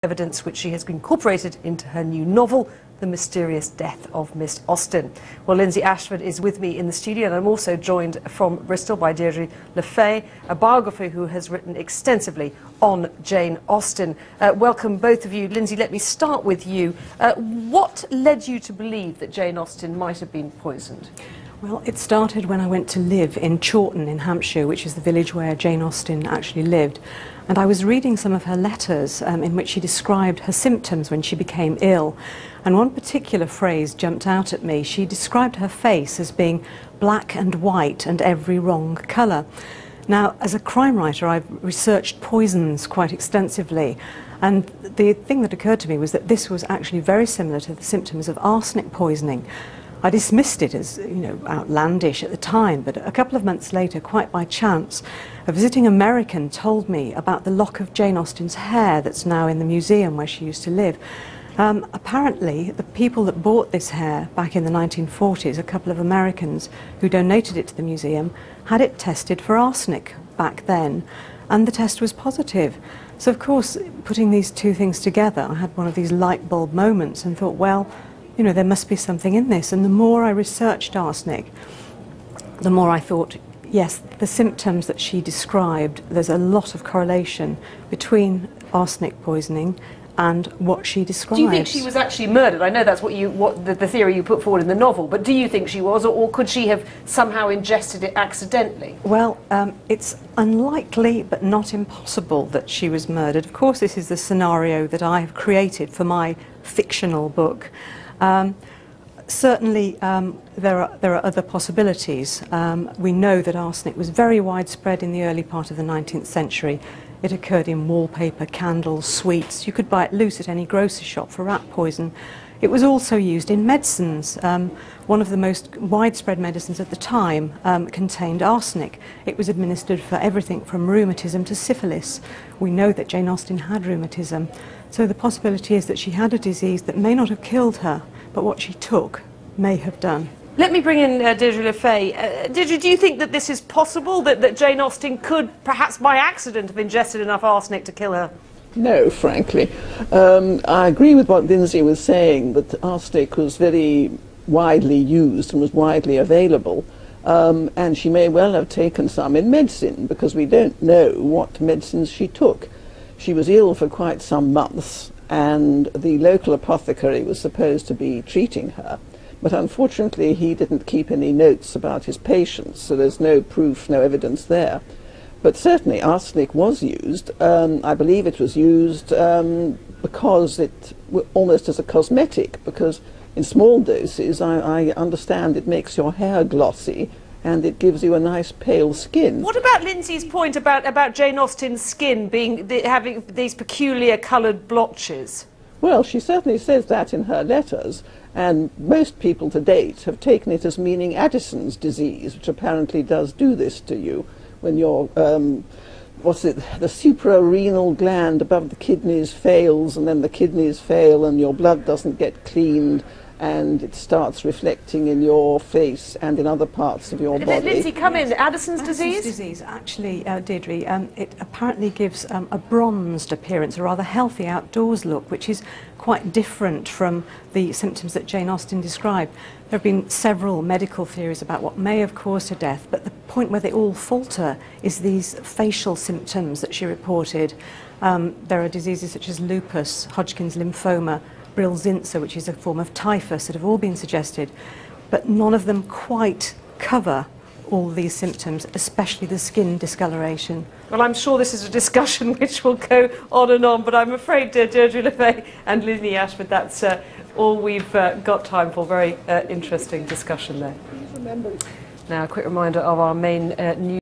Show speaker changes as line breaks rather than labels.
evidence which she has incorporated into her new novel, The Mysterious Death of Miss Austen. Well, Lindsay Ashford is with me in the studio, and I'm also joined from Bristol by Deirdre Le Fay, a biographer who has written extensively on Jane Austen. Welcome, both of you. Lindsay, let me start with you. What led you to believe that Jane Austen might have been poisoned?
Well, it started when I went to live in Chawton in Hampshire, which is the village where Jane Austen actually lived. And I was reading some of her letters in which she described her symptoms when she became ill. And one particular phrase jumped out at me. She described her face as being black and white and every wrong colour. Now, as a crime writer, I've researched poisons quite extensively. And the thing that occurred to me was that this was actually very similar to the symptoms of arsenic poisoning. I dismissed it as, outlandish at the time, but a couple of months later, quite by chance, a visiting American told me about the lock of Jane Austen's hair that's now in the museum where she used to live. Apparently, the people that bought this hair back in the 1940s, a couple of Americans who donated it to the museum, had it tested for arsenic back then, and the test was positive. So, of course, putting these two things together, I had one of these light bulb moments and thought, well, there must be something in this. And the more I researched arsenic, the more I thought, yes, the symptoms that she described, there's a lot of correlation between arsenic poisoning and what she describes.
Do you think she was actually murdered? I know that's what the theory you put forward in the novel, but do you think she was, or could she have somehow ingested it accidentally?
Well, it's unlikely but not impossible that she was murdered. Of course, this is the scenario that I have created for my fictional book. Certainly there are other possibilities. We know that arsenic was very widespread in the early part of the 19th century. It occurred in wallpaper, candles, sweets. You could buy it loose at any grocery shop for rat poison. It was also used in medicines. One of the most widespread medicines at the time contained arsenic. It was administered for everything from rheumatism to syphilis. We know that Jane Austen had rheumatism. So the possibility is that she had a disease that may not have killed her, but what she took may have done.
Let me bring in Deirdre Le Fay. Deirdre, do you think that this is possible, that Jane Austen could, perhaps by accident, have ingested enough arsenic to kill her?
No, frankly. I agree with what Lindsay was saying, that arsenic was very widely used and was widely available. And she may well have taken some in medicine, because we don't know what medicines she took. She was ill for quite some months, and the local apothecary was supposed to be treating her. But unfortunately, he didn't keep any notes about his patients, so there's no proof, no evidence there. But certainly arsenic was used. I believe it was used because almost as a cosmetic, because in small doses, I understand it makes your hair glossy, and it gives you a nice pale skin.
What about Lindsay's point about Jane Austen's skin having these peculiar coloured blotches?
Well, she certainly says that in her letters, and most people to date have taken it as meaning Addison's disease, which apparently does do this to you when your the suprarenal gland above the kidneys fails, and then the kidneys fail and your blood doesn't get cleaned, and it starts reflecting in your face and in other parts of your body.
Lindsay, come in. Addison's
disease?
disease?
Disease, actually, Deirdre, it apparently gives a bronzed appearance, a rather healthy outdoors look, which is quite different from the symptoms that Jane Austen described. There have been several medical theories about what may have caused her death, but the point where they all falter is these facial symptoms that she reported. There are diseases such as lupus, Hodgkin's lymphoma, Brill-Zinsser, which is a form of typhus, that have all been suggested, but none of them quite cover all these symptoms, especially the skin discoloration.
Well, I'm sure this is a discussion which will go on and on, but I'm afraid, Deirdre Le Fay and Lindsay Ashford, that's all we've got time for. Very interesting discussion there. Now, a quick reminder of our main news.